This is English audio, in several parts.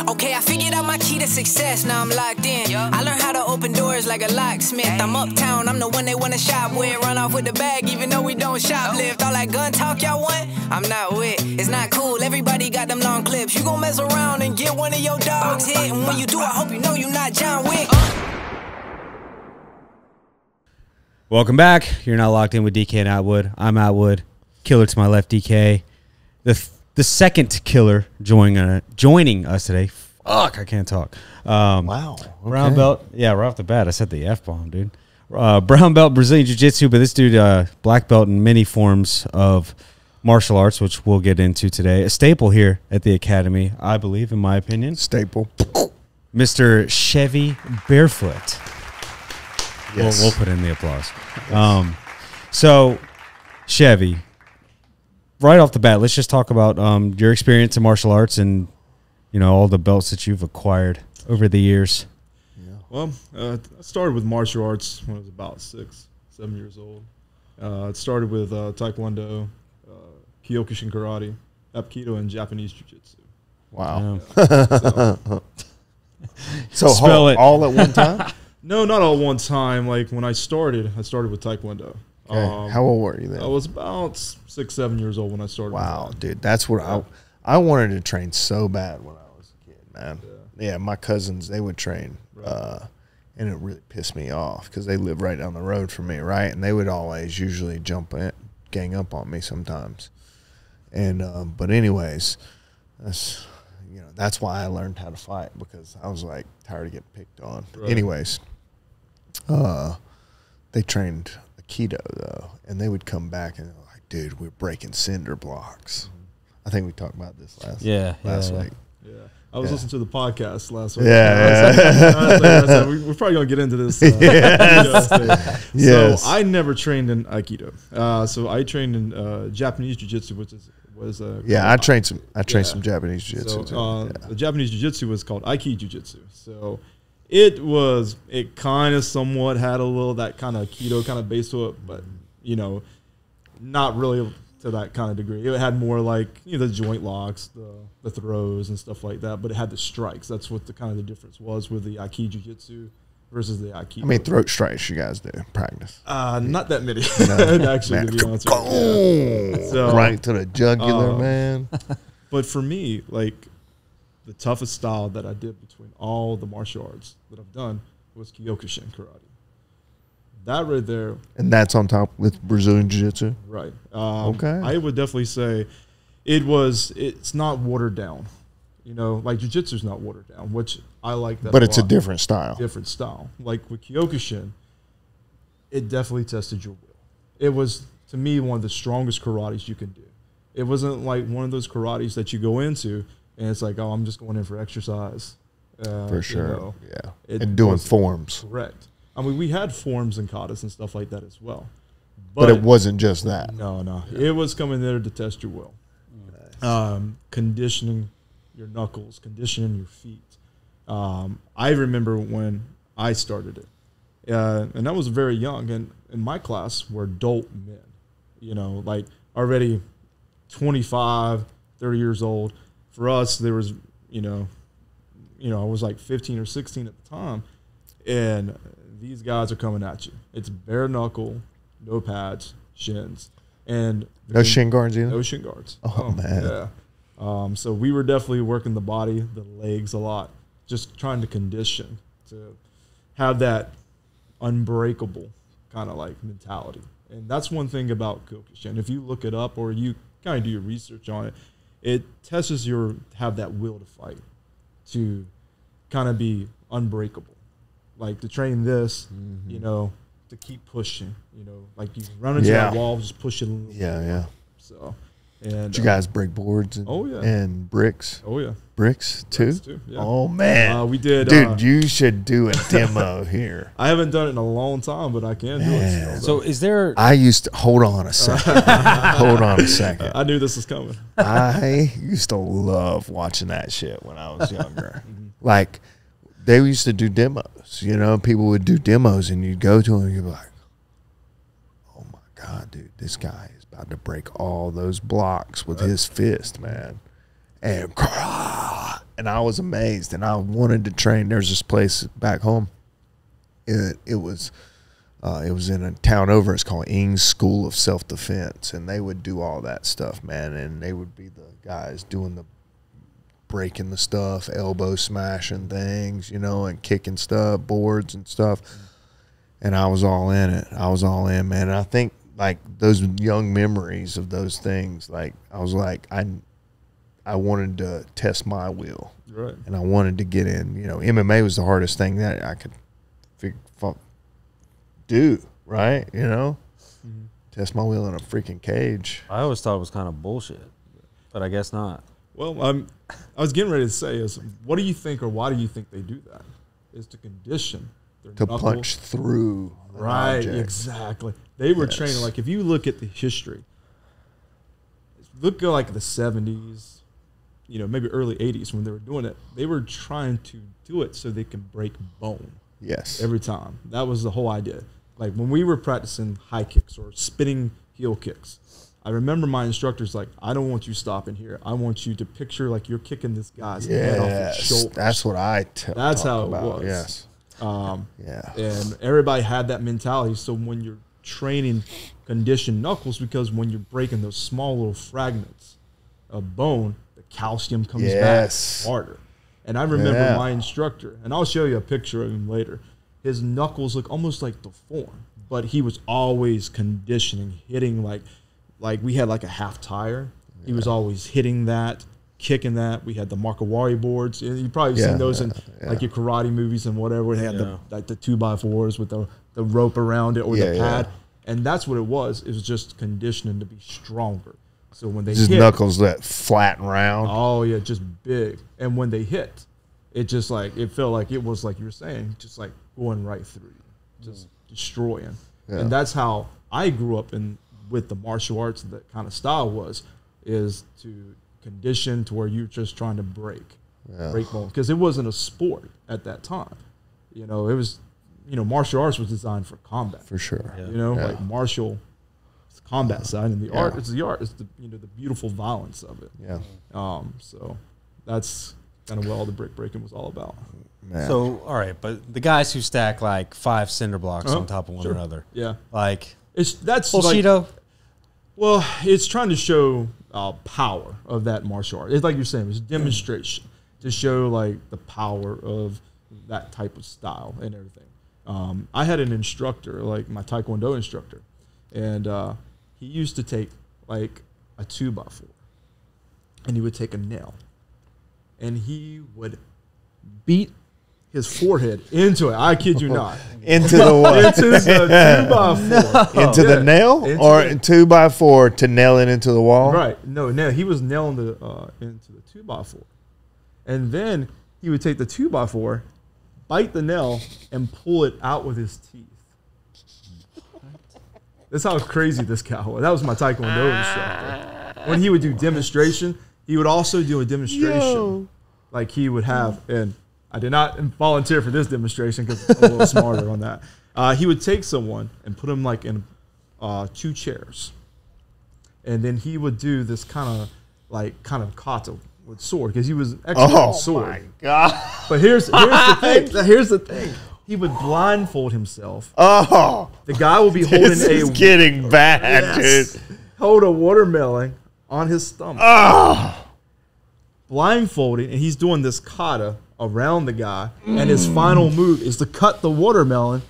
Okay, I figured out my key to success, now I'm locked in. I learned how to open doors like a locksmith. I'm uptown, I'm the one they wanna shop with. Run off with the bag, even though we don't shoplift. All that gun talk y'all want, I'm not with. It's not cool, everybody got them long clips. You gon' mess around and get one of your dogs hit. And when you do, I hope you know you're not John Wick. Welcome back. You're now locked in with DK and Atwood. I'm Atwood. Killer to my left, DK. The second killer joining us today. Fuck, I can't talk. Wow. Okay. Brown belt. Yeah, right off the bat, I said the F-bomb, dude. Brown belt Brazilian Jiu-Jitsu, but this dude, black belt in many forms of martial arts, which we'll get into today. A staple here at the Academy, I believe, in my opinion. Staple. Mr. Chevy Barefoot. Yes. We'll put in the applause. Yes. So, Chevy, right off the bat, let's just talk about your experience in martial arts and, you know, all the belts that you've acquired over the years. Yeah. Well, I started with martial arts when I was about 6, 7 years old. It started with Taekwondo, Kyokushin Karate, Aikido, and Japanese Jiu-Jitsu. Wow. Yeah. So all at one time? No, not all at one time. Like when I started with Taekwondo. Okay. How old were you then? I was about 6, 7 years old when I started. Wow, dude, that's what I wanted to train so bad when I was a kid, man. Yeah, my cousins, they would train, and it really pissed me off because they lived right down the road from me, right? And they would always usually gang up on me sometimes. And but anyways, that's why I learned how to fight, because I was like tired of getting picked on. Right. Anyways, they trained Aikido though, and they would come back and they're like, dude, we're breaking cinder blocks. I think we talked about this last week. Yeah, I was listening to the podcast last week. Yeah, we're probably gonna get into this. Yes. So I never trained in Aikido. So I trained in Japanese Jiu-Jitsu, which was I trained some Japanese Jiu-Jitsu. So the Japanese Jiu-Jitsu was called Aiki Jiu-Jitsu. So it kind of somewhat had a little that kind of Aikido kind of base to it, but not really to that kind of degree. It had more like the joint locks, the throws and stuff like that, but it had the strikes. That's what the difference was with the Aiki Jiu-Jitsu versus the Aikido. How many throat strikes you guys do practice? Not that many, actually, man. To be honest with you. Yeah. So, right to the jugular, man. But for me, like, the toughest style that I did between all the martial arts that I've done was Kyokushin Karate. That right there. And that's on top with Brazilian Jiu-Jitsu? Right. Okay. I would definitely say it's not watered down. Like Jiu-Jitsu is not watered down, which I like that. But it's a different style. Different style. Like with Kyokushin, it definitely tested your will. It was, to me, one of the strongest karates you can do. It wasn't like one of those karates that you go into and it's like, oh, I'm just going in for exercise. For sure. Yeah. And doing forms. Correct. I mean, we had forms and katas and stuff like that as well. But it wasn't just that. No. Yeah. It was coming there to test your will. Nice. Conditioning your knuckles, conditioning your feet. I remember when I started it. And I was very young. And in my class were adult men, like already 25, 30 years old. For us, there was, I was like 15 or 16 at the time. And these guys are coming at you. It's bare knuckle, no pads, shins. And no shin guards either? No shin guards. Oh man. Yeah. So we were definitely working the body, the legs a lot, just trying to condition to have that unbreakable kind of like mentality. And that's one thing about Kyokushin. If you look it up or you kind of do your research on it, it tests have that will to fight, to kind of be unbreakable. Like to train this, to keep pushing, like you run into that wall, just push it a little bit. So, and did you guys break boards and bricks? Oh yeah, bricks too. Yeah. Oh man, we did. Dude, you should do a demo here. I haven't done it in a long time, but I can do it. So is there? I used to hold on a second. Hold on a second. I knew this was coming. I used to love watching that shit when I was younger. Like they used to do demos. People would do demos, and you'd go to them, and you'd be like, "Oh my god, dude, this guy is about to break all those blocks with his fist, man." And and I was amazed, and I wanted to train. There's this place back home. It was in a town over. It's called Ing's School of Self Defense, and they would do all that stuff, man. And they would be the guys doing the breaking the stuff, elbow smashing things, you know, and kicking stuff, boards and stuff. And I was all in it. I was all in, man. And I think like those young memories of those things, like I was like, I wanted to test my will, Right. and I wanted to get in. You know, MMA was the hardest thing that I could do, right? You know, test my will in a freaking cage. I always thought it was kind of bullshit, but I guess not. Well, I was getting ready to say is, what do you think, or why do you think they do that? Is to condition their To knuckles. punch through an Right, object. exactly. They were Yes. training, like if you look at the history, look at like the 70s, you know, maybe early 80s when they were doing it, they were trying to do it so they can break bone Yes. every time. That was the whole idea. Like when we were practicing high kicks or spinning heel kicks, I remember my instructors like, I don't want you stopping here. I want you to picture like you're kicking this guy's head off his Yes. shoulders. That's what I That's talk how it about. was. Yes. Yeah. And everybody had that mentality. So when you're training conditioned knuckles, because when you're breaking those small little fragments of bone, the calcium comes Yes. back harder. And I remember Yeah. my instructor, and I'll show you a picture of him later. His knuckles look almost like deformed, but he was always conditioning, hitting like we had like a half tire. He was always hitting that, kicking that. We had the Markawari boards. You've probably seen those in like your karate movies and whatever. Where they had the 2x4s with the rope around it or the pad. And that's what it was. It was just conditioning to be stronger. So when they Just hit, knuckles that flat and round. oh yeah, just big. And when they hit, it just like it felt like it was like you were saying, just like going right through you, just destroying. Yeah. And that's how I grew up with the martial arts. That kind of style is to condition to where you're just trying to break bone, because it wasn't a sport at that time. You know, it was, you know, martial arts was designed for combat. For sure. You know, like martial combat side, and the art. It's the art. It's the the beautiful violence of it. Yeah. So that's kind of what all the brick breaking was all about. Man. So, all right, but the guys who stack like 5 cinder blocks on top of one another, Yeah, like that's bullshito. Well, it's trying to show power of that martial art. It's like you're saying, it's a demonstration to show like the power of that type of style and everything. I had an instructor, like my Taekwondo instructor, and he used to take like a 2x4, and he would take a nail, and he would beat his forehead into it. I kid you not. Into the what? Into the 2x4. Into the nail, Into or the- 2x4 to nail it into the wall? Right. No, he was nailing into the 2x4. And then he would take the 2x4, bite the nail, and pull it out with his teeth. That's how crazy this guy was. That was my Taekwondo instructor. When he would do demonstration, he would also do a demonstration. Like he would have, and I did not volunteer for this demonstration because I'm a little smarter on that. He would take someone and put him like in 2 chairs. And then he would do this kind of kata with sword, because he was an expert on sword. My God. But here's the thing. Here's the thing. He would blindfold himself. Oh, The guy will be holding this is a getting bad, dude. hold a watermelon on his stomach. Oh, Blindfolded, and he's doing this kata around the guy, and his final move is to cut the watermelon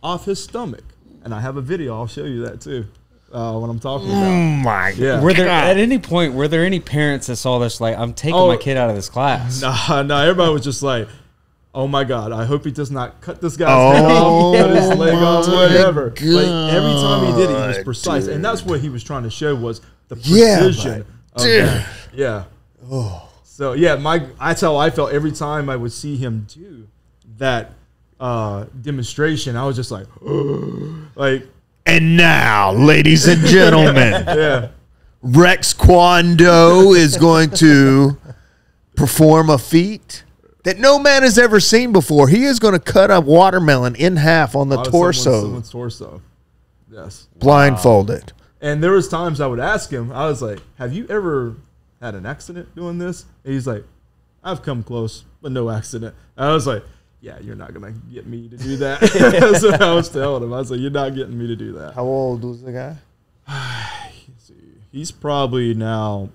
off his stomach. And I have a video. I'll show you that too when I'm talking about. my Yeah. Were there at any point any parents that saw this like, I'm taking my kid out of this class? No, everybody was just like, oh my God, I hope he does not cut this guy's head off, cut his leg off, whatever. Like every time he did it, he was precise. And that's what he was trying to show, was the precision of that. Yeah. So yeah, that's how I felt every time I would see him do that demonstration. I was just like, like, And now, ladies and gentlemen, yeah. Rex Kwando is going to perform a feat that no man has ever seen before. He is going to cut a watermelon in half on the torso, Someone's torso. Yes. blindfolded. And there was times I would ask him, I was like, have you ever had an accident doing this? And he's like, I've come close, but no accident. I was like, yeah, you're not going to get me to do that. That's what I was telling him. I was like, you're not getting me to do that. How old was the guy? He's probably now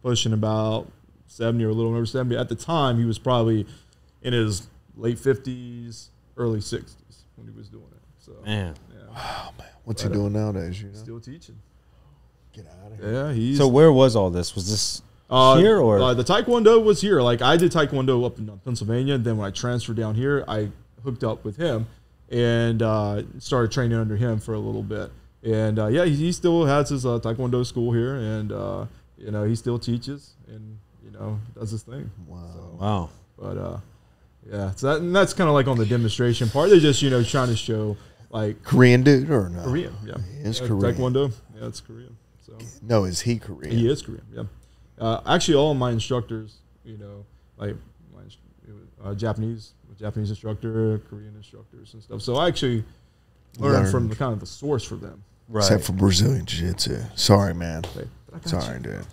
pushing about 70 or a little over 70. At the time, he was probably in his late 50s, early 60s when he was doing it. So, Man. yeah. Oh, man. What's he doing nowadays? You know? Still teaching. Get out of here. Yeah, he's. So where was all this? Was this here or? The Taekwondo was here. Like, I did Taekwondo up in Pennsylvania. Then when I transferred down here, I hooked up with him and started training under him for a little bit. And, yeah, he still has his Taekwondo school here. And, you know, he still teaches and, you know, does his thing. Wow. So, Wow. but, yeah, so that's kind of like on the demonstration part. They're just, you know, trying to show, like. Korean dude or no? Korean, yeah. He is Korean. Taekwondo, yeah, it's Korean. So. No, is he Korean? He is Korean, yeah. Actually, all of my instructors, you know, like Japanese instructor, Korean instructors and stuff. So I actually learned from the kind of the source for them. Right. Except for Brazilian Jiu-Jitsu. Sorry, man. Okay, but I got Sorry, you. dude.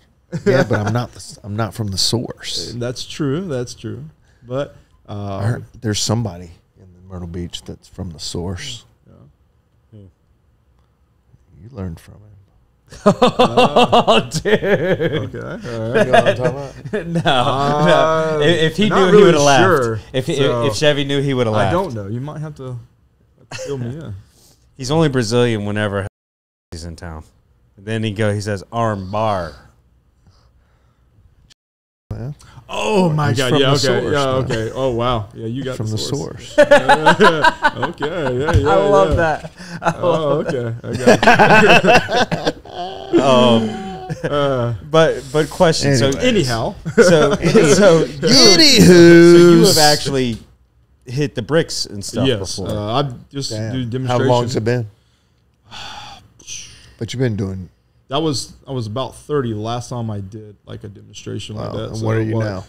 Yeah, but I'm not from the source. And that's true. That's true. But I heard there's somebody in the Myrtle Beach that's from the source. yeah. You learned from him. Oh, dude. Okay. All right. You know what I'm talking about? No. If he not knew, he really would have laughed. sure. If Chevy knew, he would have laughed. I don't know. You might have to fill me in. He's only Brazilian whenever he's in town. And then he says arm bar. Yeah. Oh my He's God! from Yeah. the Okay. source, Yeah. man. Okay. Oh wow. Yeah. You got From the source. source. Okay. Yeah. Yeah. I love yeah. that. Oh. Okay. I got But question. Anyways. So anyhow. so Anywho, you have actually hit the bricks and stuff Yes. before. I just Damn. do How demonstrations. long's it been? But you've been doing. I was about 30 last time I did like a demonstration like Wow. that. And So what are you now?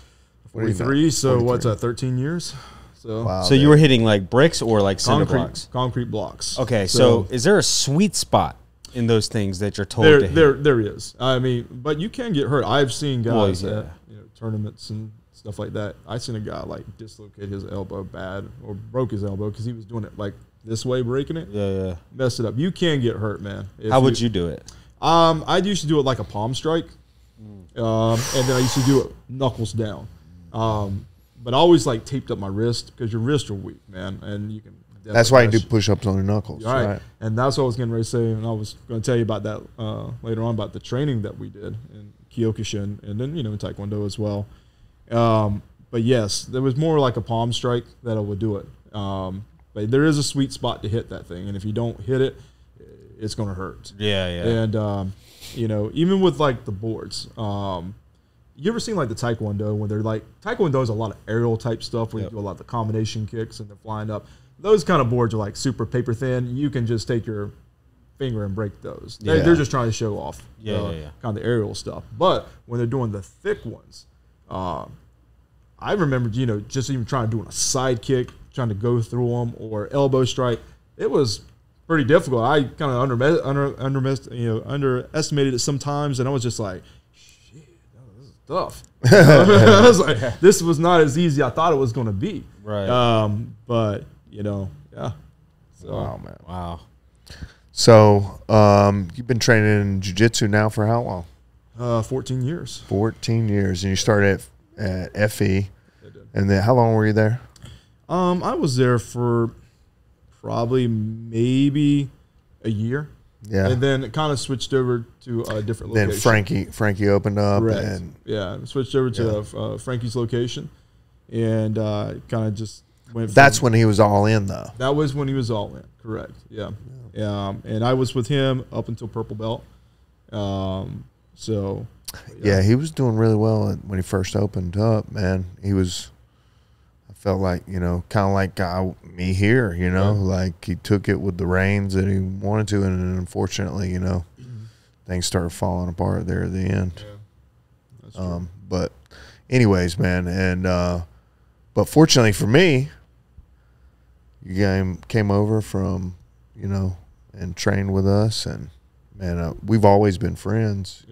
What are you now? 43. So 43. what's that? 13 years. So Wow. So you were hitting like bricks or like cinder concrete blocks? concrete blocks. Okay, so is there a sweet spot in those things that you're told to hit? there is. I mean, but you can get hurt. I've seen guys Well, yeah. at tournaments and stuff like that. I seen a guy like dislocate his elbow bad or broke his elbow because he was doing it like this way, breaking it. Yeah. Messed it up. You can get hurt, man. How would you do it? I used to do it like a palm strike, and then I used to do it knuckles down. But I always like taped up my wrist because your wrists are weak, man, and you can. That's why you do push-ups on your knuckles, All right. right? And that's what I was getting ready to say, and I was going to tell you about that later on about the training that we did in Kyokushin and then in Taekwondo as well. But yes, there was more like a palm strike that I would do it. But there is a sweet spot to hit that thing, and if you don't hit it, it's going to hurt. Yeah. And even with like the boards, you ever seen like the Taekwondo when they're like Taekwondo is a lot of aerial type stuff where you do a lot of the combination kicks and they're flying up. Those kind of boards are like super paper thin. You can just take your finger and break those. They're just trying to show off kind of the aerial stuff. But when they're doing the thick ones, I remember just even trying to do a side kick, trying to go through them or elbow strike. It was pretty difficult. I kind of underestimated it sometimes, and I was just like, shit, this is tough. I was like, this was not as easy as I thought it was going to be. Right. But, yeah. So, Wow, man. Wow. So you've been training in jiu-jitsu now for how long? 14 years. 14 years. And you started at FE. And then how long were you there? I was there for probably maybe a year. Yeah. And then it kind of switched over to a different location. Then Frankie opened up. Correct. And Yeah, switched over to Frankie's location, and kind of just went. That's when he was all in, though. That was when he was all in. Correct. Yeah. And I was with him up until purple belt. So. Yeah, he was doing really well when he first opened up, man. He was. I felt like, kind of like me here, like he took it with the reins that he wanted to, and then unfortunately, things started falling apart there at the end. Yeah, that's true. But anyways, man, and but fortunately for me, you came over from, and trained with us, and man, we've always been friends,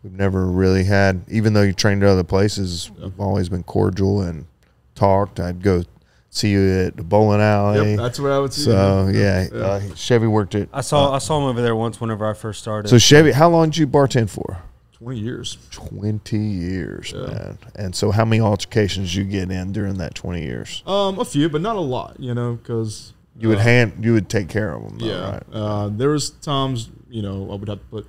We've never really had, even though you trained at other places, we've always been cordial and talked. I'd go see you at the bowling alley. Yep, that's where I would see so, you. yeah. Chevy worked at. I saw him over there once whenever I first started. So, Chevy, how long did you bartend for? 20 years. 20 years, man. And so how many altercations you get in during that 20 years? A few, but not a lot, you know, because you would take care of them, though, right? There was times, you know, I would have to put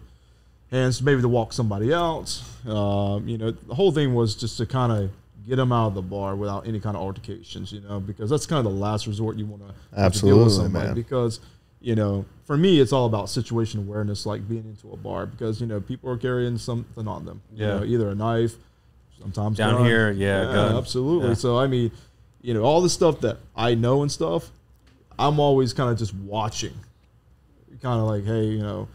hands maybe to walk somebody else. You know, the whole thing was just to kind of get them out of the bar without any kind of altercations, you know, because that's kind of the last resort you want to deal with somebody, man. Because, you know, for me, it's all about situation awareness, like being into a bar, because, you know, people are carrying something on them. You know, either a knife, sometimes down gun. here, gun. Absolutely. Yeah. So, I mean, you know, all the stuff that I know and stuff, I'm always kind of just watching, kind of like, hey, you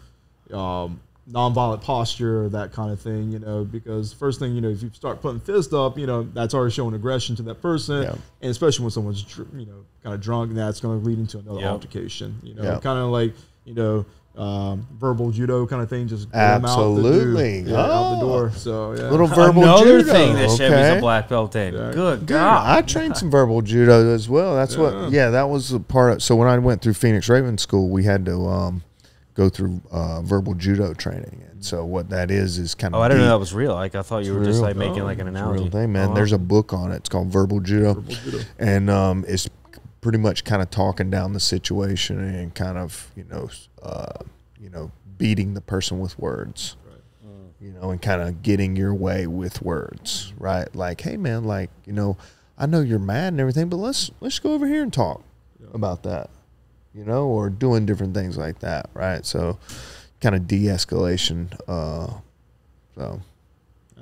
know, nonviolent posture, that kind of thing, you know, because first thing, you know, if you start putting fist up, you know, that's already showing aggression to that person. Yeah. And especially when someone's, you know, kind of drunk, that's going to lead into another altercation, you know, kind of like, you know, verbal judo kind of thing, just get them out the door. So, little verbal another judo. thing that Chevy's a black belt in. Yeah. Good God. I trained some verbal judo as well. That's that was a part of, so when I went through Phoenix Raven School, we had to, go through verbal judo training, and so what that is kind of. I didn't know that was real. Like I thought you were just like making like an analogy. Real thing, man. There's a book on it. It's called Verbal Judo, and it's pretty much kind of talking down the situation and kind of you know beating the person with words, you know, and kind of getting your way with words, right? Like, hey man, like you know, I know you're mad and everything, but let's go over here and talk about that. You know, or doing different things like that, right? So, kind of de-escalation. So,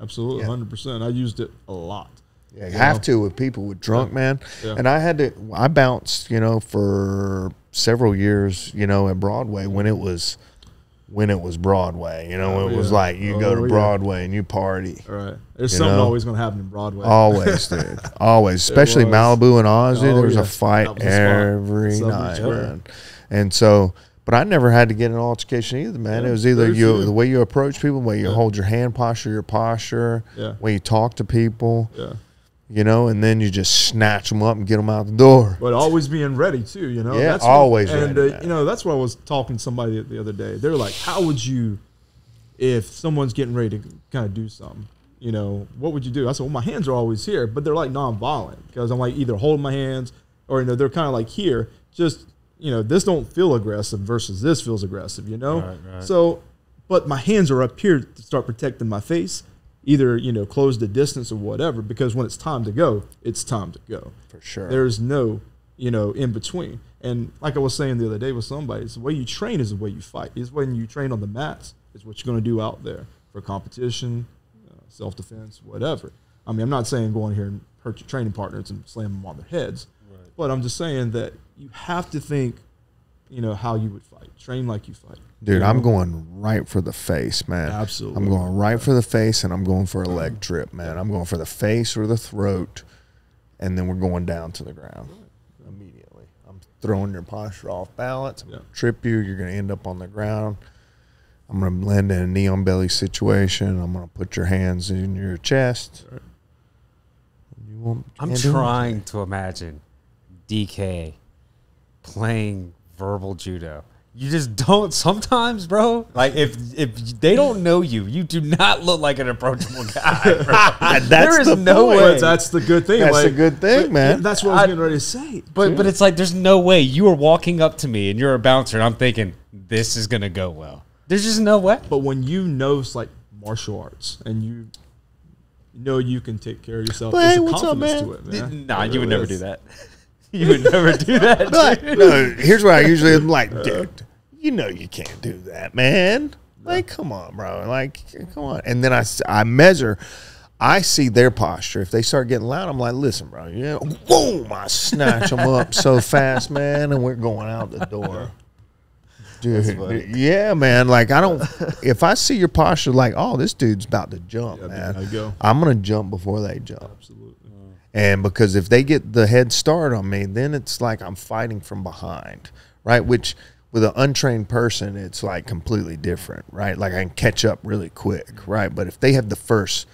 absolutely, 100%. I used it a lot. Yeah, you have to with people with drunk, man. Yeah. And I bounced, you know, for several years, you know, at Broadway when it was Broadway. You know, it was like you go to Broadway and you party. All right. There's something always going to happen in Broadway. Always, dude. Always. Especially Malibu and Oz, dude. There was a fight every night, man. And so, but I never had to get an altercation either, man. It was either the way you approach people, the way you hold your hand posture, your posture, the way you talk to people. Yeah. You know, and then you just snatch them up and get them out the door. But always being ready, too, you know? Yeah, that's always ready. And, you know, that's what I was talking to somebody the other day. They're like, how would you, if someone's getting ready to kind of do something, you know, what would you do? I said, well, my hands are always here, but they're like nonviolent because I'm like either holding my hands or, you know, they're kind of like here. Just, you know, this don't feel aggressive versus this feels aggressive, you know? Right. So, but my hands are up here to start protecting my face. Either, you know, close the distance or whatever, because when it's time to go, it's time to go. For sure. There's no, you know, in between. And like I was saying the other day with somebody, it's the way you train is the way you fight. It's when you train on the mats is what you're going to do out there for competition, self-defense, whatever. I mean, I'm not saying go in here and hurt your training partners and slam them on their heads. Right. But I'm just saying that you have to think, you know, how you would fight. Train like you fight. Dude, I'm going right for the face, man. Absolutely. I'm going right for the face, and I'm going for a leg trip, man. I'm going for the face or the throat, and then we're going down to the ground immediately. I'm throwing your posture off balance. I'm going to trip you. You're going to end up on the ground. I'm going to land in a knee on belly situation. I'm going to put your hands in your chest. I'm trying to imagine DK playing verbal judo. You just don't sometimes, bro. Like if they don't know you, you do not look like an approachable guy, bro. There is no way. But that's the good thing. That's the good thing, man. That's what I was getting ready to say. But it's like there's no way you are walking up to me and you're a bouncer and I'm thinking this is gonna go well. There's just no way. But when you know it's like martial arts and you know you can take care of yourself, there's a confidence to it, man. Nah, you would never do that. You would never do that. No, here's what I usually am like, dude, you know you can't do that, man. Like, come on, bro. Like, come on. And then I measure. I see their posture. If they start getting loud, I'm like, listen, bro. You know, boom, I snatch them up so fast, man, and we're going out the door. Dude, yeah, man. Like, I don't. If I see your posture, like, oh, this dude's about to jump, man. I'm gonna jump before they jump. Absolutely. And because if they get the head start on me, then it's like I'm fighting from behind, right? Which with an untrained person, it's like completely different, right? Like I can catch up really quick, right? But if they have the first,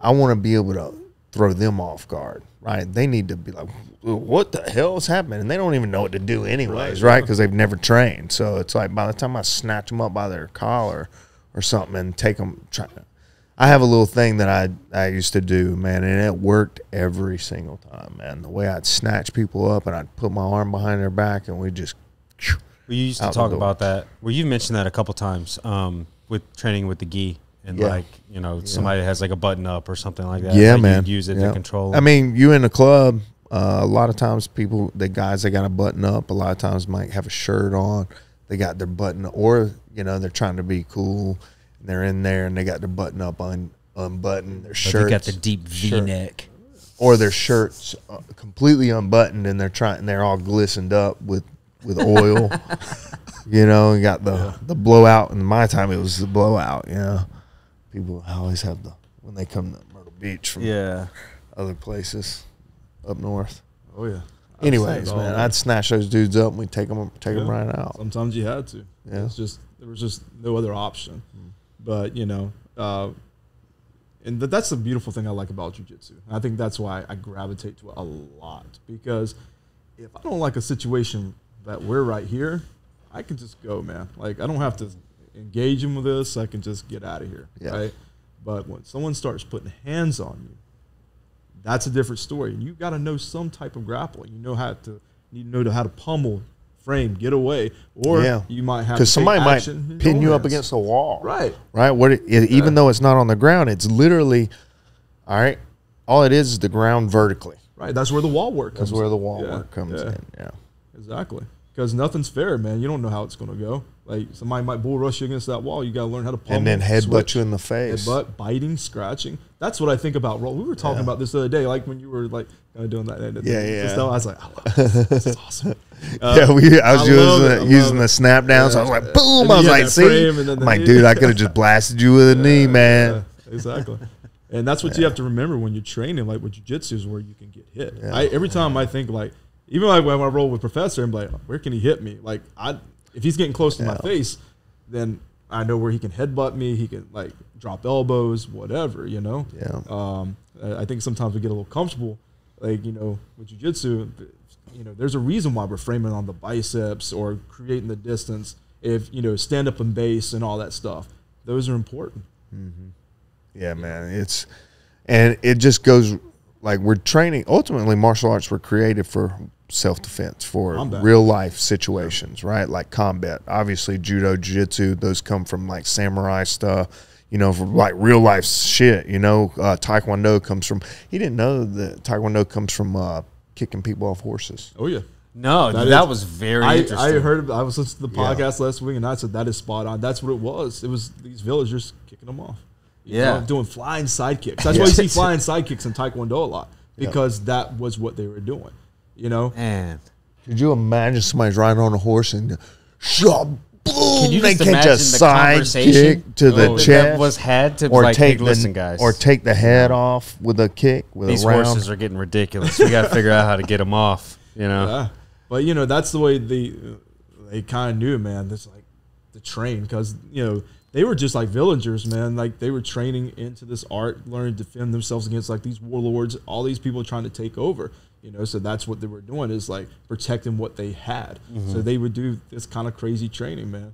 I want to be able to throw them off guard, right? They need to be like, what the hell is happening? And they don't even know what to do anyways, right? Because they've never trained. So it's like by the time I snatch them up by their collar or something and take them, I have a little thing that I used to do, man, and it worked every single time, man. The way I'd snatch people up and I'd put my arm behind their back and we just. We used to talk about that. Well, you've mentioned that a couple times with training with the gi. And like, you know, somebody has like a button up or something like that. Yeah, like man. Use it to control. I mean, you in the club, a lot of times people, the guys, they got a button up. A lot of times might have a shirt on. They got their button, or, you know, they're trying to be cool. And they're in there and they got their button up unbuttoned. Their shirts. They got the deep V-neck. Or their shirts completely unbuttoned and they're all glistened up with oil. You know, and got the blowout. In my time, it was the blowout, you know. People always have when they come to Myrtle Beach from other places up north. Oh yeah. Anyways, man, I'd snatch those dudes up and we'd take them right out. Sometimes you had to. Yeah. There was just no other option. But you know, and that's the beautiful thing I like about jiu-jitsu. I think that's why I gravitate to it a lot, because if I don't like a situation that we're right here, I can just go, man. Like I don't have to engage him with this. I can just get out of here, right? But when someone starts putting hands on you, that's a different story. And you got to know some type of grappling. You need to know how to pummel, frame, get away, or you might have because somebody might pin you up against the wall, right? Even though it's not on the ground, it's literally all right. All it is the ground vertically, right? That's where the wall work comes. That's where the wall work comes in. Yeah, exactly. Because nothing's fair, man. You don't know how it's going to go. Like somebody might bull rush you against that wall. You got to learn how to pummel, and then headbutt you in the face. Headbutt, biting, scratching. That's what I think about roll. We were talking about this the other day, like when you were like kind of doing that. I was like, I love this. This is awesome. I was using the snap down. So I was like, boom. I was like, see, I'm like, dude, I could have just blasted you with a knee, man. Exactly. And that's what you have to remember when you're training, like with jiu-jitsu, is where you can get hit. Every time I think like. Even like when I roll with Professor, I'm like, where can he hit me? Like, if he's getting close to my face, then I know where he can headbutt me. He can like drop elbows, whatever, you know. I think sometimes we get a little comfortable, like with jiu-jitsu. There's a reason why we're framing on the biceps or creating the distance. If stand up and base and all that stuff, those are important. Mm-hmm. Yeah, man. It just goes like we're training. Ultimately, martial arts were created for self-defense, for real life situations, right? Like combat. Obviously judo, jiu-jitsu, those come from like samurai stuff, from like real life shit. Taekwondo comes from, he didn't know that Taekwondo comes from kicking people off horses. Oh yeah. No, that was very interesting. I heard, I was listening to the podcast last week and I said that is spot on. That's what it was. It was these villagers kicking them off. Doing flying sidekicks. That's why you see flying sidekicks in Taekwondo a lot, because that was what they were doing. Man, could you imagine somebody's riding on a horse and boom, can you they just catch a side kick to the chest that was had to, or like, take listen, guys, or take the head off with a kick with these a round. horses are getting ridiculous. We got to figure out how to get them off. But that's the way they kind of knew, man. That's like the train, because they were just like villagers, man. Like they were training into this art, learning to defend themselves against like these warlords, all these people trying to take over. So that's what they were doing, is like protecting what they had. Mm-hmm. So they would do this kind of crazy training, man.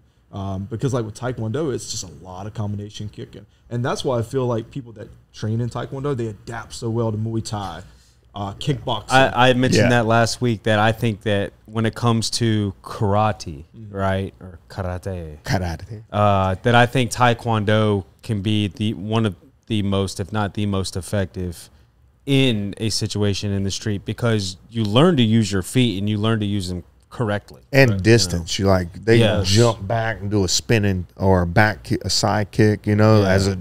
Because like with Taekwondo, it's just a lot of combination kicking, and that's why I feel like people that train in Taekwondo, they adapt so well to Muay Thai, kickboxing. I mentioned that last week, that I think that when it comes to karate, right, or karate, that I think Taekwondo can be one of the most, if not the most effective in a situation in the street, because you learn to use your feet and you learn to use them correctly and distance. They jump back and do a spinning or a side kick, as a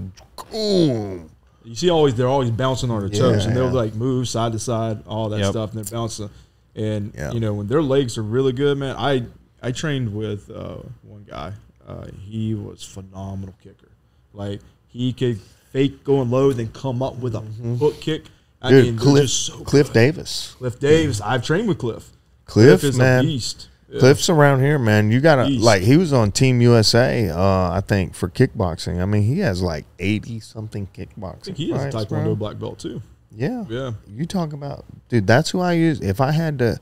boom. You see, they're always bouncing on their toes, and they'll like move side to side, all that stuff, and they're bouncing. And when their legs are really good, man. I trained with one guy. He was phenomenal kicker. Like he could fake going low, then come up with a hook kick. Dude, Cliff Davis. Cliff Davis. I've trained with Cliff. Cliff is man. a beast. Cliff's around here, man. You gotta East. like he was on Team USA, I think, for kickboxing. I mean, he has like 80-something kickboxing. I think he is a fights, Taekwondo bro. black belt too. Yeah. Yeah. You talk about, dude, that's who I use. If I had to,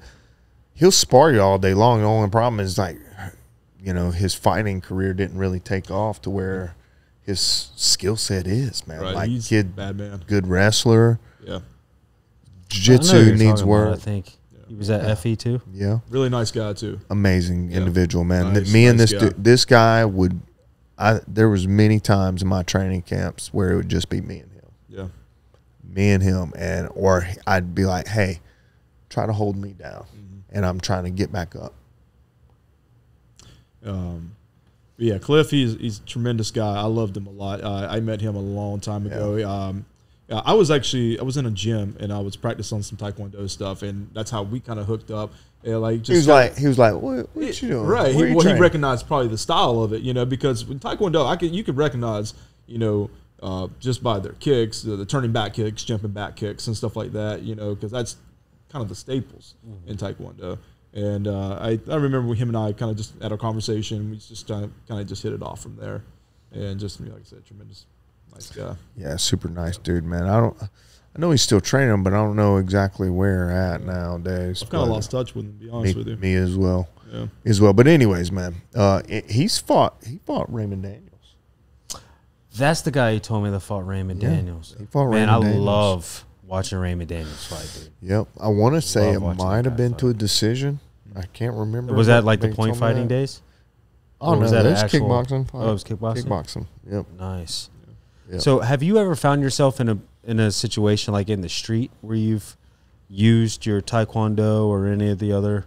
he'll spar you all day long. The only problem is, like, you know, his fighting career didn't really take off to where his skill set is, man. Right. Like, He's kid, bad man. good wrestler. Yeah. I know Jiu-jitsu who you're needs talking work. about, I think he was at FE too. Yeah. Really nice guy too. Amazing Yeah. individual, man. Nice, Me and nice this guy. guy would, there was many times in my training camps where it would just be me and him. Yeah. Me and him, and or I'd be like, hey, try to hold me down, and I'm trying to get back up. But yeah, Cliff, he's a tremendous guy. I loved him a lot. I met him a long time ago. I was in a gym and I was practicing on some Taekwondo stuff, and that's how we kind of hooked up. And like just He was like, what you doing? right. Where you He training?" recognized probably the style of it, you know, because with Taekwondo, you could recognize, you know, just by their kicks, the turning back kicks, jumping back kicks, and stuff like that, you know, because that's kind of the staples in Taekwondo. And I remember him and I kind of just had a conversation. We just kind of just hit it off from there, and just like I said, tremendous, nice guy. Yeah, super nice dude, man. I know he's still training, but I don't know exactly where at nowadays. I've kind of But lost touch with him, to be honest with you. me as well. Yeah. As well. But anyways, man, he fought Raymond Daniels. That's the guy who told me that fought Raymond Yeah, Daniels. he fought Man, Raymond I Daniels. love watching Raymond Daniels fight, dude. Yep. I want to say it Love watching might that have guy been to a fight. decision. I can't remember. Was that like the They point told me fighting that. days? Oh, Or no, was that an that's actual- kickboxing. Oh, it was kickboxing? Kickboxing. Yep. Nice. Yeah. So, have you ever found yourself in a situation like in the street where you've used your Taekwondo or any of the other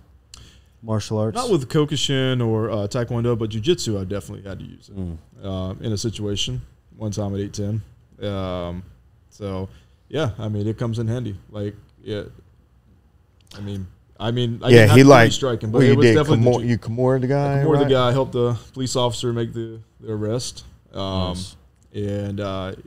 martial arts? Not with Kokushin or Taekwondo, but Jiu-Jitsu, I definitely had to use it in a situation one time at 810. So, yeah, I mean, it comes in handy. Like, yeah, I mean, I didn't have he to like be striking, but well, it you was did definitely you Kimura the guy, Or the right? guy helped the police officer make the arrest. Nice. And,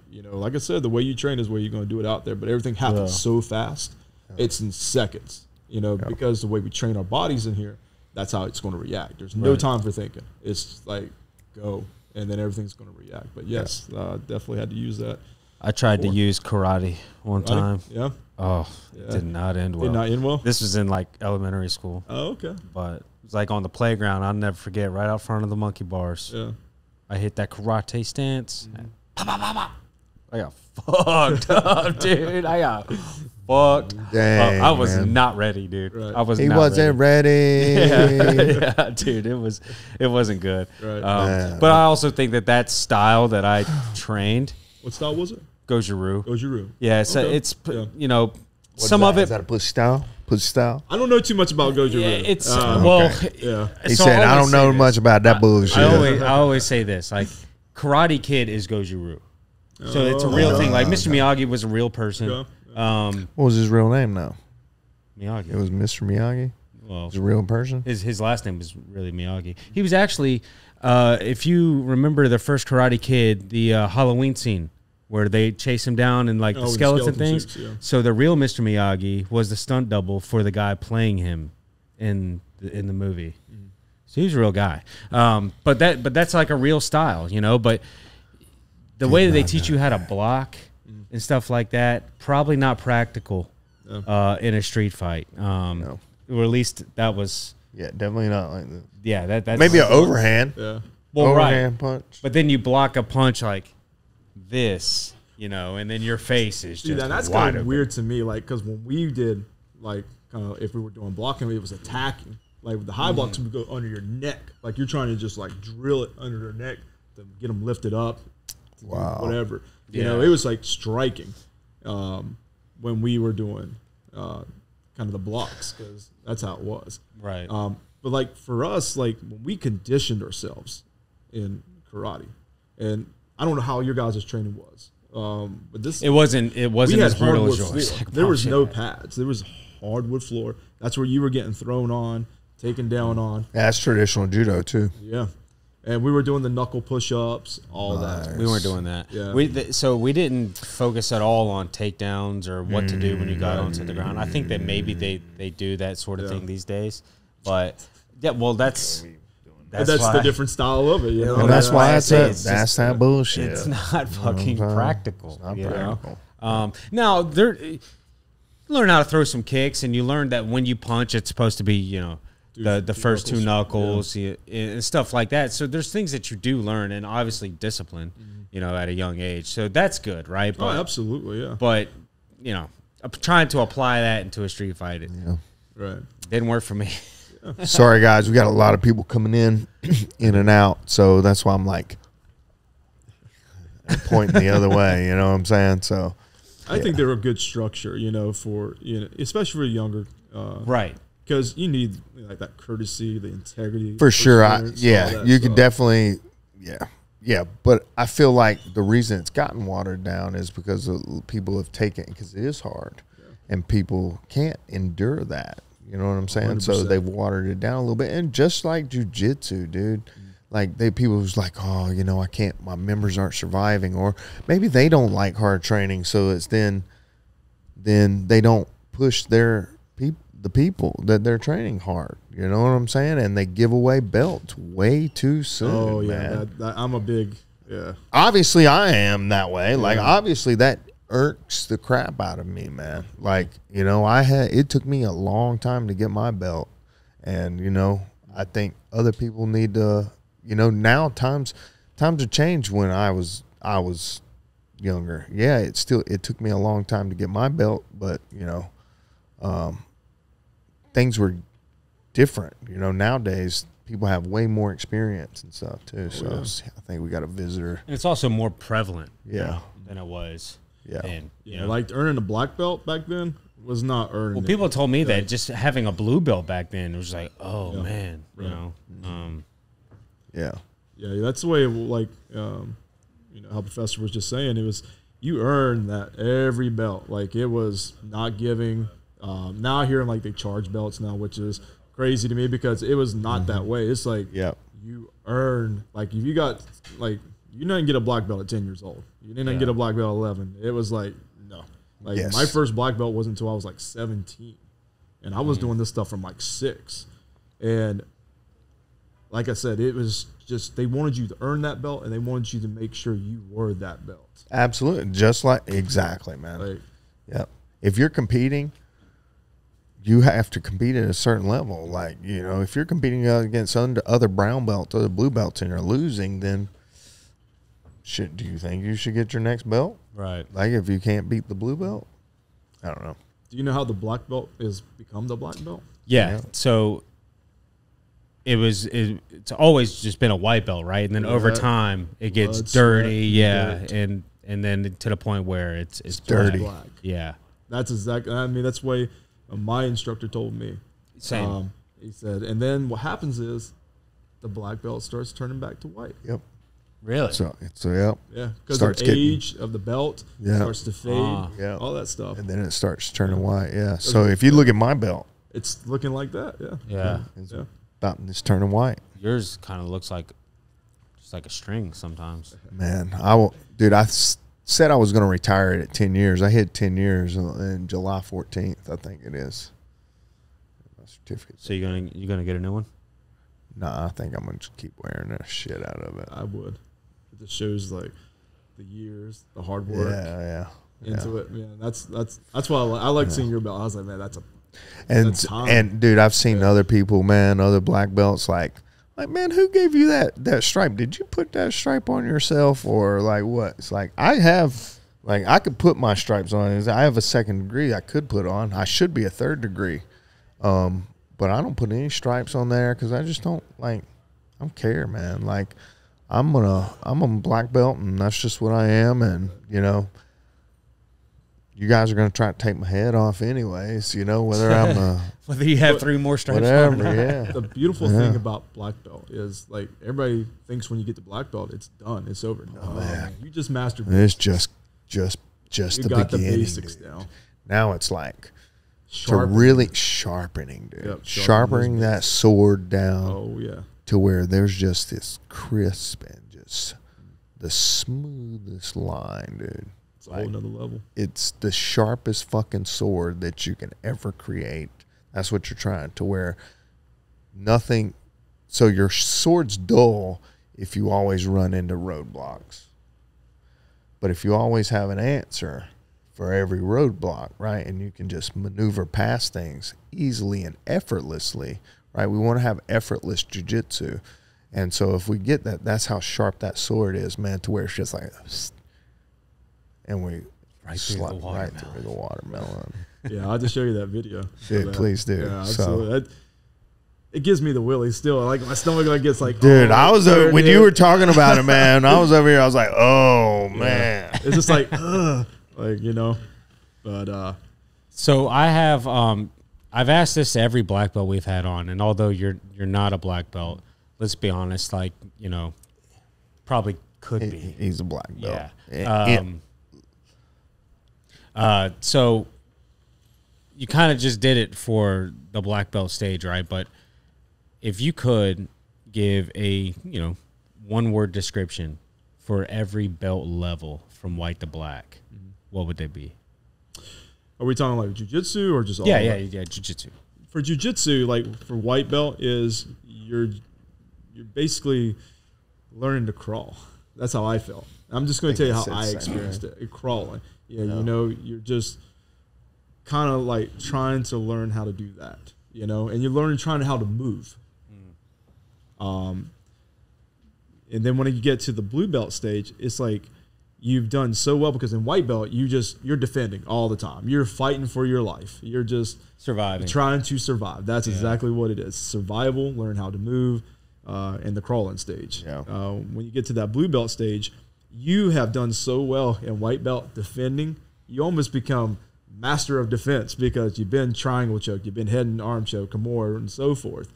you know, like I said, the way you train is where you're going to do it out there. But everything happens so fast. It's in seconds, you know, because the way we train our bodies in here, that's how it's going to react. There's no Right. time for thinking. It's like go, and then everything's going to react. But, yes, definitely had to use that. I tried to use karate one time. Yeah. Oh, Yeah. it did not end well. Did not end well? This was in like elementary school, Oh, okay. but it was like on the playground. I'll never forget. Right out front of the monkey bars, Yeah. I hit that karate stance. I got fucked up, dude. I got fucked. Dang, I was man. not ready, dude. Right. I was. He not wasn't ready. yeah, dude, it wasn't good. Right. Man. But I also think that style that I trained, What style was it? Goju-Ryu. Goju-Ryu. Yeah, so Okay. it's Yeah. you know What's some that? of it. Is that a push style? Push style? I don't know too much about Goju-Ryu. Yeah, it's okay. well. Yeah. He so said, I'll I always don't know say this. much about that bullshit. I always say this, like Karate Kid is Goju-Ryu. So it's a real thing. Like Mr. Miyagi was a real person. Okay. What was his real name now? Miyagi. It was Mr. Miyagi? Well, Was a real person? his last name was really Miyagi. He was actually, if you remember the first Karate Kid, the Halloween scene where they chase him down and like Oh, the with skeleton skeleton things. suits, yeah. So the real Mr. Miyagi was the stunt double for the guy playing him in the movie. So he was a real guy. But that's like a real style, you know. But the way that they teach you how to block and stuff like that, probably not practical in a street fight. No. Or at least that was. Yeah, definitely not like that. Yeah, that's Maybe an overhand. Yeah. well, right. Overhand punch. But then you block a punch like this, you know, and then your face is Dude, just and that's wide kind of open. weird to me, like, because when we did, like, kind of, if we were doing blocking, it was attacking. Like, with the high blocks would go under your neck. Like, you're trying to just, like, drill it under their neck to get them lifted up. To do Wow. whatever. You Yeah. know, it was, like, striking when we were doing kind of the blocks, because that's how it was. Right. But, like, for us, like, when we conditioned ourselves in karate, and I don't know how your guys' training was, but this It wasn't we as had brutal hardwood as yours. floor. Like, There oh, was shit. no pads. There was hardwood floor. That's where you were getting thrown on, taken down on. That's traditional judo, too. Yeah. And we were doing the knuckle push-ups, all that. We weren't doing that. Yeah. So we didn't focus at all on takedowns or what to do when you got onto the ground. I think that maybe they do that sort of Yeah. thing these days, but Yeah, well, that's That's the why- different style of it, you know. And that's why I it's say that. it's That's just- that bullshit. It's not fucking practical. It's not you know? practical. Now you learn how to throw some kicks, and you learn that when you punch, it's supposed to be the first two knuckles and stuff like that. So there's things that you do learn, and obviously discipline, at a young age. So that's good, right? Oh, absolutely, yeah. But trying to apply that into a street fight, it Right. didn't work for me. Sorry, guys. We got a lot of people coming in and out, so that's why I'm like pointing the other way. You know what I'm saying? So I think they're a good structure, for especially for younger, Right. Because you need like that courtesy, the integrity. for sure, perseverance, all that you can stuff. definitely, yeah. But I feel like the reason it's gotten watered down is because people have taken because it is hard, and people can't endure that. You know what I'm saying? 100%. So they've watered it down a little bit, and just like jujitsu, dude. Like people was like, oh, I can't. My members aren't surviving, or maybe they don't like hard training, so it's then they don't push the people that they're training hard. You know what I'm saying? And they give away belts way too soon. Oh yeah, man. I'm a big Obviously, I am that way. Like obviously that irks the crap out of me, man. Like it took me a long time to get my belt, and I think other people need to. Now times have changed. When I was younger, it took me a long time to get my belt, but things were different. Nowadays people have way more experience and stuff too. So I think we got a visitor. And it's also more prevalent Yeah. than it was. Yeah. then. like earning a black belt back then was not earning. Well, it. people told me that just having a blue belt back then was like, oh man, Yeah. Yeah, that's the way. Like, how Professor was just saying, it was you earn that every belt. Like it was not giving. Now hearing like they charge belts now, which is crazy to me because it was not that way. It's like you earn. Like if you got like you didn't get a black belt at 10 years old. You didn't get a black belt at 11. It was like no. Like my first black belt wasn't until I was like 17, and I was doing this stuff from like 6, and like I said, it was just they wanted you to earn that belt, and they wanted you to make sure you were that belt. Absolutely. Just like exactly, man. Like, Yep. If you're competing, you have to compete at a certain level. Like, if you're competing against other brown belts, other blue belts, and you're losing, then do you think you should get your next belt? Right. Like if you can't beat the blue belt? I don't know. do you know how the black belt is become the black belt? Yeah. So it's always just been a white belt, right? And then over time it gets Blood, dirty, sweat, and then to the point where it's dirty. black. Yeah. That's exactly. I mean, that's the way my instructor told me. Same. He said, and then what happens is the black belt starts turning back to white. Yep. Really? So yep. Yeah, because Starts the getting- age of the belt starts to fade. Yeah. All that stuff. And then it starts turning white. Yeah. So if you look at my belt, It's looking like that. Yeah. Yeah. it's Yeah. about it's turning white. Yours kind of looks like just like a string sometimes. Man, dude, said I was going to retire it at 10 years. I hit 10 years in July 14th, I think it is. My certificate. So you're gonna get a new one? Nah, I think I'm going to just keep wearing that shit out of it. I would. It just shows like the years, the hard work Yeah. into it. Man, that's why I like seeing your belt. I was like, man, that's time. And dude, I've seen other people, man, other black belts like, man, who gave you that stripe? Did you put that stripe on yourself or like what? It's like I could put my stripes on. I have a second degree I could put on. I should be a third degree. But I don't put any stripes on there because I just don't care, man. Like I'm a black belt and that's just what I am. And you guys are going to try to take my head off anyways, whether I'm Whether you have 3 more stripes whatever, on or not. yeah. the beautiful thing about black belt is like everybody thinks when you get the black belt, it's done, it's over. No, man. You just mastered. It's just you the got the beginning. basics Dude. down. Now it's like Sharpen. to really sharpening, dude. Yep, sharpening that sword down Oh yeah. to where there's just this crisp and just the smoothest line, dude. It's a whole nother level. It's the sharpest fucking sword that you can ever create. That's what you're trying to where nothing. So your sword's dull if you always run into roadblocks. But if you always have an answer for every roadblock, right, and you can just maneuver past things easily and effortlessly, right? We want to have effortless jiu-jitsu. And so if we get that, that's how sharp that sword is, man, to where it's just like, and we Right through the watermelon. right through the watermelon. Yeah, I'll just show you that video. Dude, please do. Yeah, So, absolutely. It gives me the willies still. Like my stomach like gets like. dude, oh, I was there when it you is. were talking about it, man. I was over here. I was like, oh man. It's just like, like you know, but So I have I've asked this to every black belt we've had on, and although you're not a black belt, let's be honest, like, you know, probably could be. He's a black belt. Yeah. So you kind of just did it for the black belt stage, right? But if you could give a, you know, one-word description for every belt level from white to black, what would they be? are we talking like jiu-jitsu or just all Yeah, of yeah, it? yeah, jiu-jitsu. For jiu-jitsu, like for white belt, is you're basically learning to crawl. That's how I felt. I'm just going to tell you how I experienced it. Crawling. Yeah, you know, you're just kind of like trying to learn how to do that, you know, and you're learning trying how to move. And then when you get to the blue belt stage, it's like you've done so well because in white belt, you're defending all the time. You're fighting for your life. You're just Surviving. trying to survive. That's exactly what it is. Survival, learn how to move, and the crawling stage. Yeah. When you get to that blue belt stage, you have done so well in white belt defending, you almost become master of defense because you've been triangle choke, you've been head and arm choke, Kimura, and so forth.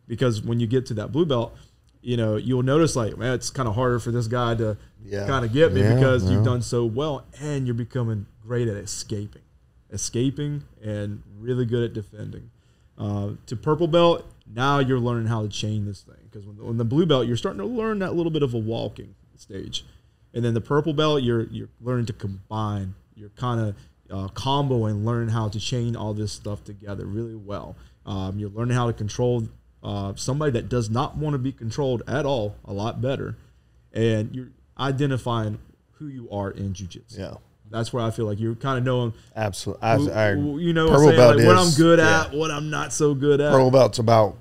Because when you get to that blue belt, you know, you'll notice like, man, it's kind of harder for this guy to kind of get me because you've done so well and you're becoming great at escaping and really good at defending. To purple belt, now you're learning how to chain this thing because when the blue belt, you're starting to learn that little bit of a walking stage. And then the purple belt, you're learning to combine. You're kind of combo and learning how to chain all this stuff together really well. You're learning how to control somebody that does not want to be controlled at all a lot better. And you're identifying who you are in jiu-jitsu. Yeah. That's where I feel like you're kind of knowing. Absolutely. You know, purple saying, belt like, what I'm is- good at, what I'm not so good at. Purple belt's about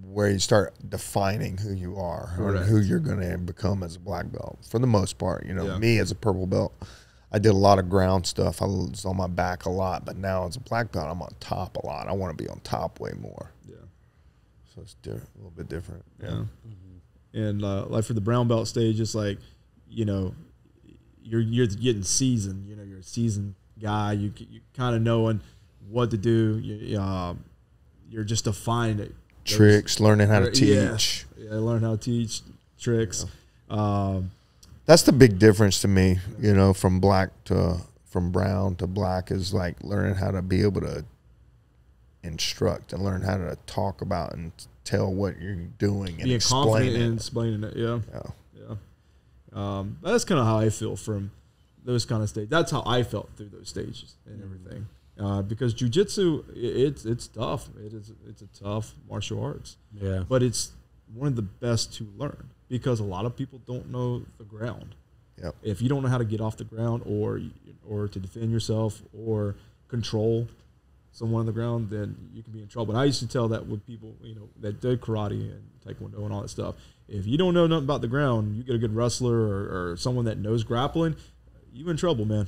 where you start defining who you are or Correct. who you're going to become as a black belt. For the most part, you know, Yeah. me as a purple belt, I did a lot of ground stuff. I was on my back a lot, but now as a black belt, I'm on top a lot. I want to be on top way more. Yeah. So it's a little bit different. Yeah. And like for the brown belt stage, it's like, you know, you're getting seasoned. You know, you're a seasoned guy. You kind of knowing what to do. You're just defining it. Tricks, learning how to Yeah. teach. Yeah, learn how to teach tricks. That's the big difference to me, you know, from brown to black is like learning how to be able to instruct and learn how to talk about and tell what you're doing and Being explain confident it. in explaining it. Yeah. Yeah. That's kind of how I feel from those kind of stages. That's how I felt through those stages and everything. Because jiu-jitsu, it's tough. It's a tough martial arts. Yeah. But it's one of the best to learn because a lot of people don't know the ground. Yep. If you don't know how to get off the ground or to defend yourself or control someone on the ground, then you can be in trouble. And I used to tell that with people, you know, that did karate and taekwondo and all that stuff. If you don't know nothing about the ground, you get a good wrestler or someone that knows grappling, you in trouble, man,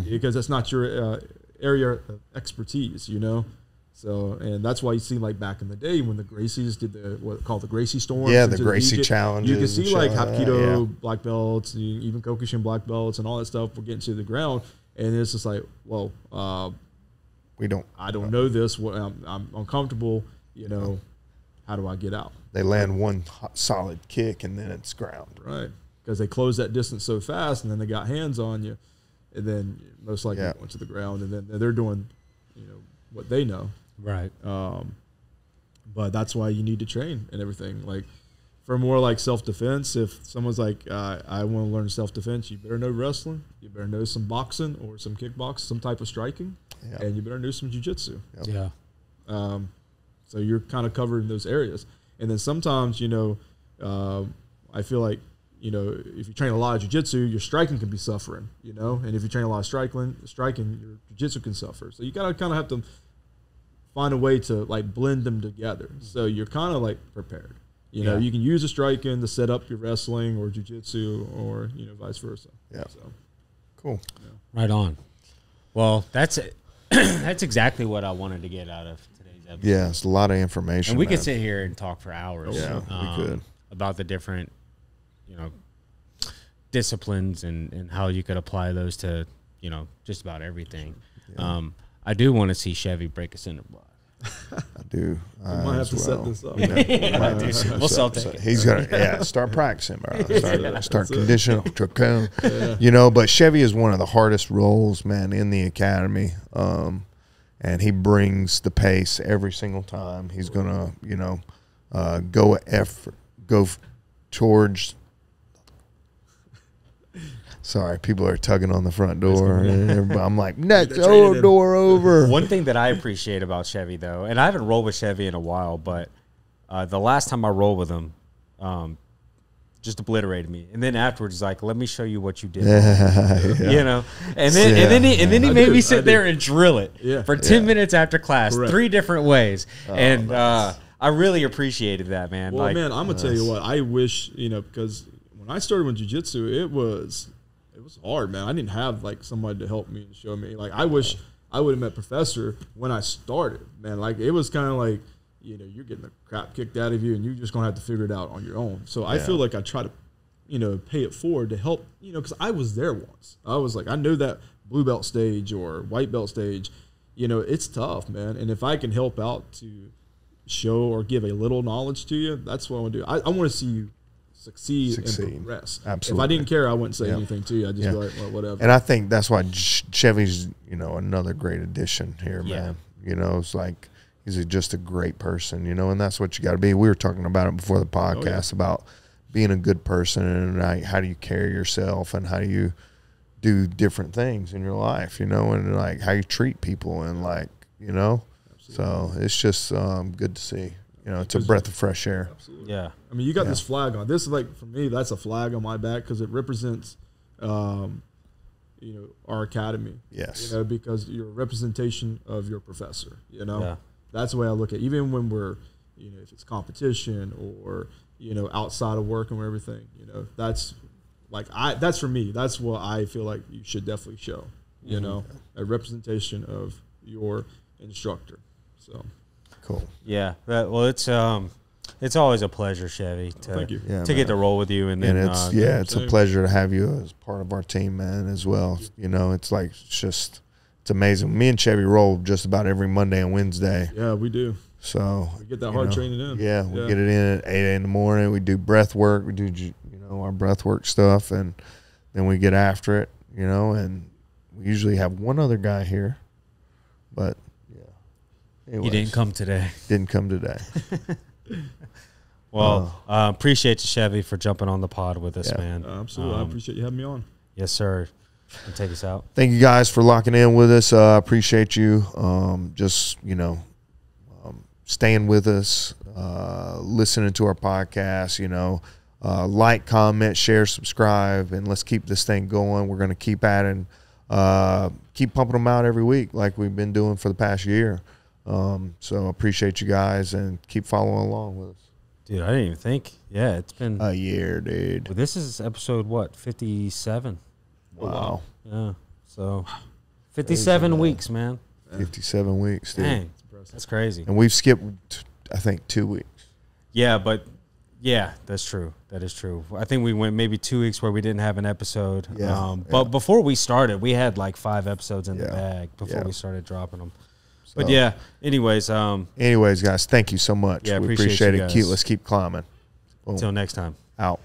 because that's not your area of expertise, you know. So, and that's why you see like back in the day when the Gracies did what called the Gracie Storms. Yeah, the into Gracie Egypt, challenges You could see and like shit like that, Hapkido yeah. black belts, even Kokushin black belts, and all that stuff were getting to the ground, and it's just like, well, I don't know this. I'm uncomfortable. You know, how do I get out? They land one solid kick and then it's ground. Right, because they close that distance so fast, and then they got hands on you, and then most likely going to the ground, and then they're doing, you know, what they know. Right. But that's why you need to train and everything. Like for more like self-defense, if someone's like, I want to learn self-defense, you better know wrestling, you better know some boxing or some kickboxing, some type of striking, and you better know some jiu-jitsu. Yeah. So you're kind of covering those areas. And then sometimes, you know, I feel like, you know, if you train a lot of jiu-jitsu, your striking can be suffering, you know, and if you train a lot of striking, your jiu-jitsu can suffer. So you gotta kind of have to find a way to like blend them together. So you're kind of like prepared. You know, you can use a striking to set up your wrestling or jiu-jitsu, or, you know, vice versa. Yeah. So Cool. Right on. Well, that's it. That's exactly what I wanted to get out of today's episode. Yeah, it's a lot of information. And we man. could sit here and talk for hours. Yeah, we could. About the different, you know, disciplines and how you could apply those to, you know, just about everything. Yeah. I do want to see Chevy break a cinder block. I do. we might have to set this up. We'll sell tickets. He's gonna start practicing, bro. Start conditioning to come. You know, but Chevy is one of the hardest roles, man, in the academy. And he brings the pace every single time. He's gonna, you know, go towards. Sorry, people are tugging on the front door. And I'm like, next door over. One thing that I appreciate about Chevy, though, and I haven't rolled with Chevy in a while, but the last time I rolled with him, just obliterated me. And then afterwards, he's like, let me show you what you did. You know? And then he made me sit there and drill it for 10 minutes after class, 3 different ways. And I really appreciated that, man. Well, man, I'm going to tell you what. I wish, you know, because when I started with jiu-jitsu, it was hard, man. I didn't have like somebody to help me and show me. Like, I wish I would have met Professor when I started, man. Like, it was kind of like, you know, you're getting the crap kicked out of you and you're just going to have to figure it out on your own. So I feel like I try to, you know, pay it forward to help, you know, because I was there once. I was like, I know that blue belt stage or white belt stage, you know, it's tough, man. And if I can help out to show or give a little knowledge to you, that's what I want to do. I want to see you succeed and progress. Absolutely. If I didn't care, I wouldn't say anything to you. I'd just be like, well, whatever. And I think that's why Chevy's, you know, another great addition here, man. You know, it's like he's just a great person, you know, and that's what you got to be. We were talking about it before the podcast about being a good person and like, how do you carry yourself and how do you do different things in your life, you know, and like how you treat people and like, you know. So it's just good to see. You know, it's a breath of fresh air. Absolutely. Yeah. I mean, you got this flag on. This is like, for me, that's a flag on my back because it represents, you know, our academy. Yes. You know, because you're a representation of your professor, you know. Yeah. That's the way I look at it. Even when we're, you know, if it's competition or, you know, outside of work and everything, you know, that's like, that's for me. That's what I feel like you should definitely show, you know, a representation of your instructor. So. Cool. Yeah. Well, it's always a pleasure, Chevy, to get to roll with you. And then it's a pleasure to have you as part of our team, man, as well. You know, it's like it's amazing. Me and Chevy roll just about every Monday and Wednesday. Yeah, we do. So we get that hard training in. Yeah, we get it in at 8 in the morning. We do breath work. We do, you know, our breath work stuff, and then we get after it, you know, and we usually have one other guy here, but he didn't come today. Didn't come today. Well, appreciate you, Chevy, for jumping on the pod with us, man. Absolutely. I appreciate you having me on. Yes, sir. And take us out. Thank you guys for locking in with us. Appreciate you. Just, you know, staying with us, listening to our podcast, you know, like, comment, share, subscribe, and let's keep this thing going. We're going to keep adding, keep pumping them out every week like we've been doing for the past year. So appreciate you guys and keep following along with us. Dude, I didn't even think. Yeah, it's been a year, dude. Well, this is episode, what, 57? Wow. Yeah. So 57 weeks, man. 57 weeks, dude. Dang, that's crazy. And we've skipped, I think, 2 weeks. Yeah, but yeah, that's true. That is true. I think we went maybe 2 weeks where we didn't have an episode. But before we started, we had like 5 episodes in the bag before we started dropping them. But yeah, anyways, guys, thank you so much. Yeah, we appreciate it. Guys. Let's keep climbing. Until next time. Out.